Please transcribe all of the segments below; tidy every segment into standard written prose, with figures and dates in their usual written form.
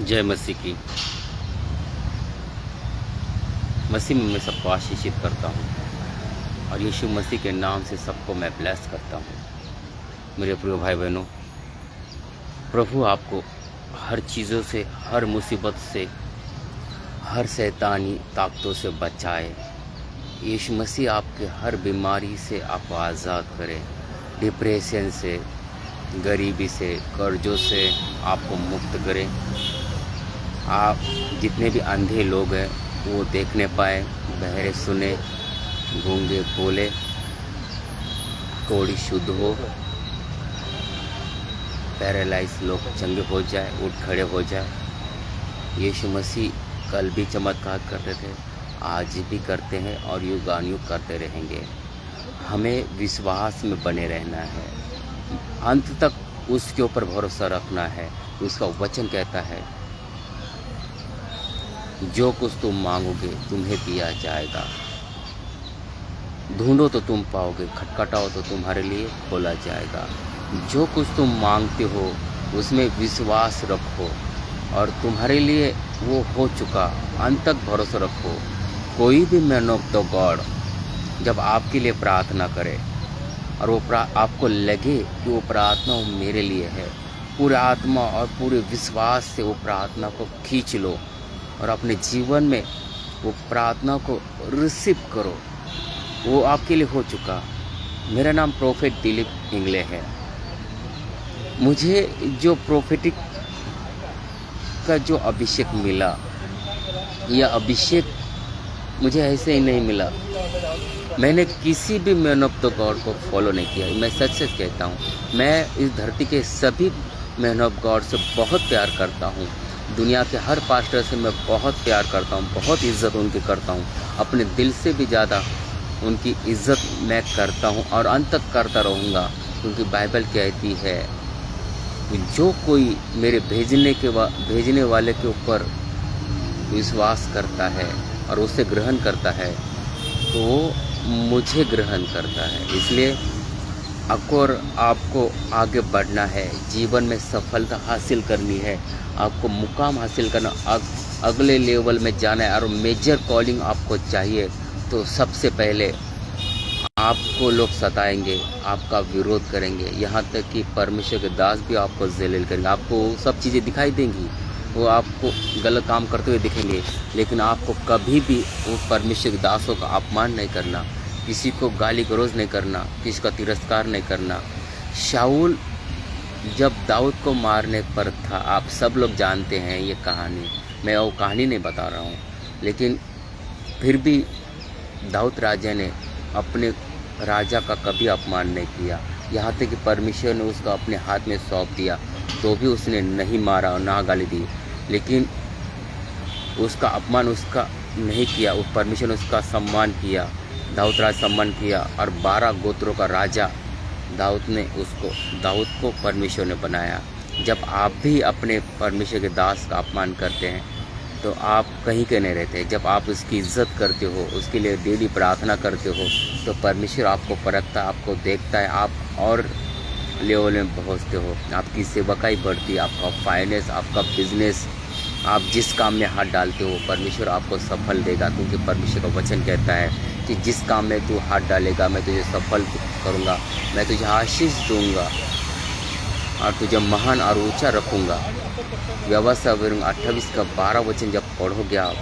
जय मसीह की। मसीह में मैं सबको आशीषित करता हूँ और यीशु मसीह के नाम से सबको मैं ब्लेस करता हूँ। मेरे प्रिय भाई बहनों, प्रभु आपको हर चीज़ों से, हर मुसीबत से, हर शैतानी ताकतों से बचाए। यीशु मसीह आपके हर बीमारी से आपको आज़ाद करे, डिप्रेशन से, गरीबी से, कर्जों से आपको मुक्त करे। आप जितने भी अंधे लोग हैं वो देखने पाए, बहरे सुने, गूंगे बोले, कोढ़ी शुद्ध हो, पैरालाइज लोग चंगे हो जाए, उठ खड़े हो जाए। यीशु मसीह कल भी चमत्कार करते थे, आज भी करते हैं और युगानुयुग करते रहेंगे। हमें विश्वास में बने रहना है, अंत तक उसके ऊपर भरोसा रखना है। उसका वचन कहता है, जो कुछ तुम मांगोगे तुम्हें दिया जाएगा, ढूंढो तो तुम पाओगे, खटखटाओ तो तुम्हारे लिए खोला जाएगा। जो कुछ तुम मांगते हो उसमें विश्वास रखो और तुम्हारे लिए वो हो चुका। अंत तक भरोसा रखो। कोई भी मैन ऑफ द गॉड जब आपके लिए प्रार्थना करे और वो आपको लगे कि वो प्रार्थना मेरे लिए है, पूरे आत्मा और पूरे विश्वास से वो प्रार्थना को खींच लो और अपने जीवन में वो प्रार्थना को रिसीव करो। वो आपके लिए हो चुका। मेरा नाम प्रोफेट दिलीप इंगले है। मुझे जो प्रोफेटिक का जो अभिषेक मिला, यह अभिषेक मुझे ऐसे ही नहीं मिला। मैंने किसी भी मैन ऑफ द गॉड को फॉलो नहीं किया। मैं सच सच कहता हूँ, मैं इस धरती के सभी मैन ऑफ गॉड से बहुत प्यार करता हूँ। दुनिया के हर पास्टर से मैं बहुत प्यार करता हूँ, बहुत इज़्ज़त उनकी करता हूँ। अपने दिल से भी ज़्यादा उनकी इज़्ज़त मैं करता हूँ और अंत तक करता रहूँगा, क्योंकि बाइबल कहती है कि जो कोई मेरे भेजने वाले के ऊपर विश्वास करता है और उसे ग्रहण करता है तो वो मुझे ग्रहण करता है। इसलिए आपको आगे बढ़ना है, जीवन में सफलता हासिल करनी है, आपको मुकाम हासिल करना, अगले लेवल में जाना है और मेजर कॉलिंग आपको चाहिए, तो सबसे पहले आपको लोग सताएंगे, आपका विरोध करेंगे, यहाँ तक कि परमेश्वर के दास भी आपको जलील करेंगे। आपको सब चीज़ें दिखाई देंगी, वो आपको गलत काम करते हुए दिखेंगे, लेकिन आपको कभी भी वो परमेश्वर के दासों का अपमान नहीं करना, किसी को गाली गलौज नहीं करना, किसी का तिरस्कार नहीं करना। शाऊल जब दाऊद को मारने पर था, आप सब लोग जानते हैं ये कहानी, मैं वो कहानी नहीं बता रहा हूँ, लेकिन फिर भी दाऊद राजा ने अपने राजा का कभी अपमान नहीं किया। यहाँ तक कि परमेश्वर ने उसको अपने हाथ में सौंप दिया तो भी उसने नहीं मारा और ना गाली दी, लेकिन उसका अपमान उसका नहीं किया। उस परमेश्वर ने उसका सम्मान किया, दाऊद राज सम्मान किया और 12 गोत्रों का राजा दाऊद को परमेश्वर ने बनाया। जब आप भी अपने परमेश्वर के दास का अपमान करते हैं तो आप कहीं के नहीं रहते। जब आप उसकी इज्जत करते हो, उसके लिए डेली प्रार्थना करते हो, तो परमेश्वर आपको परखता है, आपको देखता है, आप और लेवल में पहुँचते हो, आपकी सेवकाई बढ़ती है, आपका फाइनेंस, आपका बिजनेस, आप जिस काम में हाथ डालते हो परमेश्वर आपको सफल देगा, क्योंकि परमेश्वर का वचन कहता है कि जिस काम में तू हाथ डालेगा मैं तुझे सफल करूँगा, मैं तुझे आशीष दूँगा और तुझे महान और ऊंचा रखूँगा। व्यवस्था 28 का 12 वचन जब पढ़ोगे आप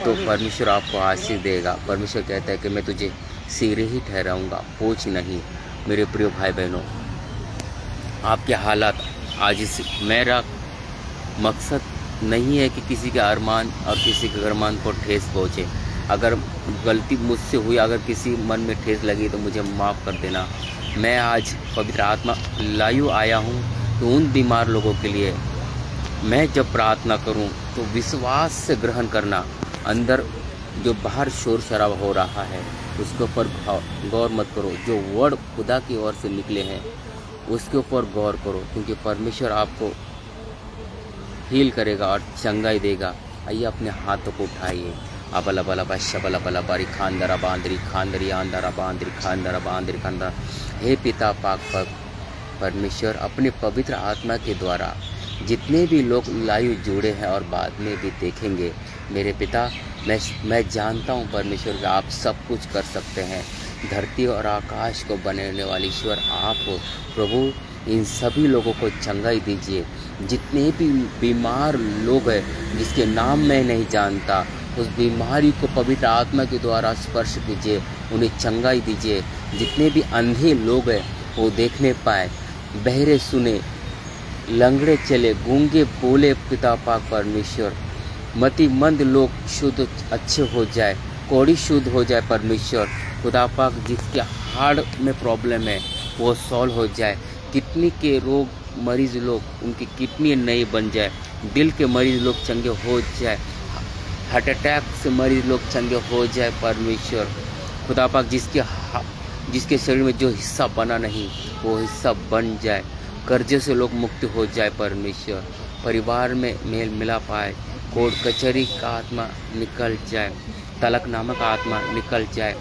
तो परमेश्वर आपको आशीष देगा। परमेश्वर कहता है कि मैं तुझे सिर ही ठहराऊँगा, पूछ नहीं। मेरे प्रिय भाई बहनों, आपके हालात आज मेरा मकसद नहीं है कि किसी के अरमान और किसी के अरमान को ठेस पहुँचे। अगर गलती मुझसे हुई, अगर किसी मन में ठेस लगी तो मुझे माफ़ कर देना। मैं आज पवित्र आत्मा लायू आया हूँ तो उन बीमार लोगों के लिए मैं जब प्रार्थना करूँ तो विश्वास से ग्रहण करना। अंदर जो बाहर शोर शराबा हो रहा है उसके ऊपर गौर मत करो। जो वर्ड खुदा की ओर से निकले हैं उसके ऊपर गौर करो, क्योंकि परमेश्वर आपको हील करेगा और चंगाई देगा। आइए अपने हाथों को उठाइए। अबला बला बला बला बारी खानदरा बांदरी खानदरी आंदरा बांदरी खानदरा बांदरी खानदरा। हे पिता पाक परमेश्वर, अपने पवित्र आत्मा के द्वारा जितने भी लोग लाइव जुड़े हैं और बाद में भी देखेंगे, मेरे पिता, मैं जानता हूँ परमेश्वर कि आप सब कुछ कर सकते हैं। धरती और आकाश को बनाने वाले ईश्वर आप हो प्रभु। इन सभी लोगों को चंगाई दीजिए। जितने भी बीमार लोग हैं जिसके नाम मैं नहीं जानता, उस बीमारी को पवित्र आत्मा के द्वारा स्पर्श कीजिए, उन्हें चंगाई दीजिए। जितने भी अंधे लोग हैं वो देखने पाए, बहरे सुने, लंगड़े चले, गूंगे बोले पिता पाक परमेश्वर। मतिमंद लोग शुद्ध अच्छे हो जाए, कोढ़ी शुद्ध हो जाए परमेश्वर। खुदा पाक जिसके हार्ट में प्रॉब्लम है वो सॉल्व हो जाए। किडनी के रोग मरीज लोग उनकी किडनी नई बन जाए, दिल के मरीज लोग चंगे हो जाए, हार्ट अटैक से मरीज लोग चंगे हो जाए परमेश्वर। खुदा पाक जिसके शरीर में जो हिस्सा बना नहीं वो हिस्सा बन जाए। कर्जे से लोग मुक्त हो जाए परमेश्वर। परिवार में मेल मिला पाए, कोर्ट कचहरी का आत्मा निकल जाए, तलाकनामा का आत्मा निकल जाए।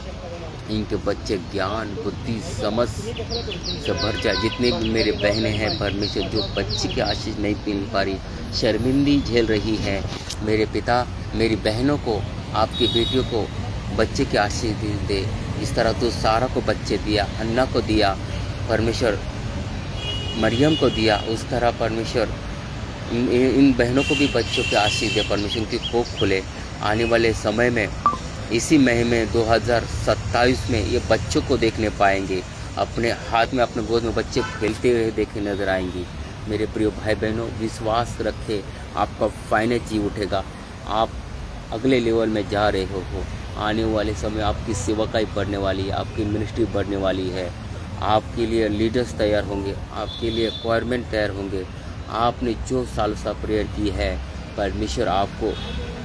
इनके बच्चे ज्ञान बुद्धि समझ से भर जाए। जितने भी मेरे बहनें हैं परमेश्वर जो बच्चे की आशीष नहीं मिल पा रही, शर्मिंदी झेल रही है, मेरे पिता मेरी बहनों को, आपकी बेटियों को बच्चे की आशीष दे। जिस तरह तू सारा को बच्चे दिया, हन्ना को दिया परमेश्वर, मरियम को दिया, उस तरह परमेश्वर इन बहनों को भी बच्चों की आशीष दे परमेश्वर। उनकी कोख खुले। आने वाले समय में इसी महीने 2027 में ये बच्चों को देखने पाएंगे, अपने हाथ में अपने गोद में बच्चे खेलते हुए देखे नजर आएंगे। मेरे प्रिय भाई बहनों, विश्वास रखें, आपका फाइनेंस जी उठेगा। आप अगले लेवल में जा रहे हो। आने वाले समय आपकी सेवकाई बढ़ने वाली है, आपकी मिनिस्ट्री बढ़ने वाली है। आपके लिए लीडर्स तैयार होंगे, आपके लिए रिक्वायरमेंट तैयार होंगे। आपने जो साल सा प्रेयर की है परमेश्वर आपको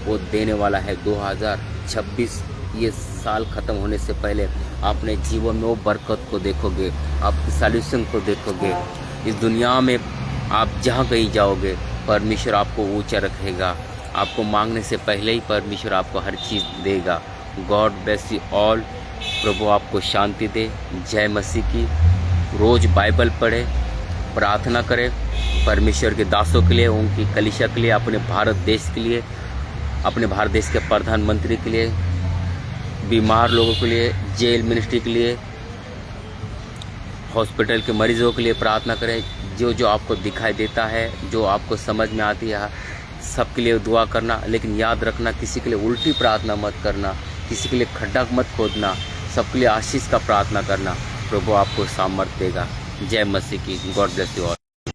वो देने वाला है। 2026 ये साल ख़त्म होने से पहले आपने जीवन में वो बरकत को देखोगे, आपकी सॉल्यूशन को देखोगे। इस दुनिया में आप जहाँ कहीं जाओगे परमेश्वर आपको ऊंचा रखेगा। आपको मांगने से पहले ही परमेश्वर आपको हर चीज़ देगा। God bless you all. प्रभु आपको शांति दे। जय मसीह की। रोज़ बाइबल पढ़े, प्रार्थना करें परमेश्वर के दासों के लिए, उनकी कलीसिया के लिए, अपने भारत देश के लिए, अपने भारत देश के प्रधानमंत्री के लिए, बीमार लोगों के लिए, जेल मिनिस्ट्री के लिए, हॉस्पिटल के मरीजों के लिए प्रार्थना करें। जो जो आपको दिखाई देता है, जो आपको समझ में आती है, सबके लिए दुआ करना। लेकिन याद रखना, किसी के लिए उल्टी प्रार्थना मत करना, किसी के लिए खड्डा मत खोदना, सबके लिए आशीष का प्रार्थना करना। प्रभु आपको सामर्थ्य देगा। जय मसीह की। God bless you all.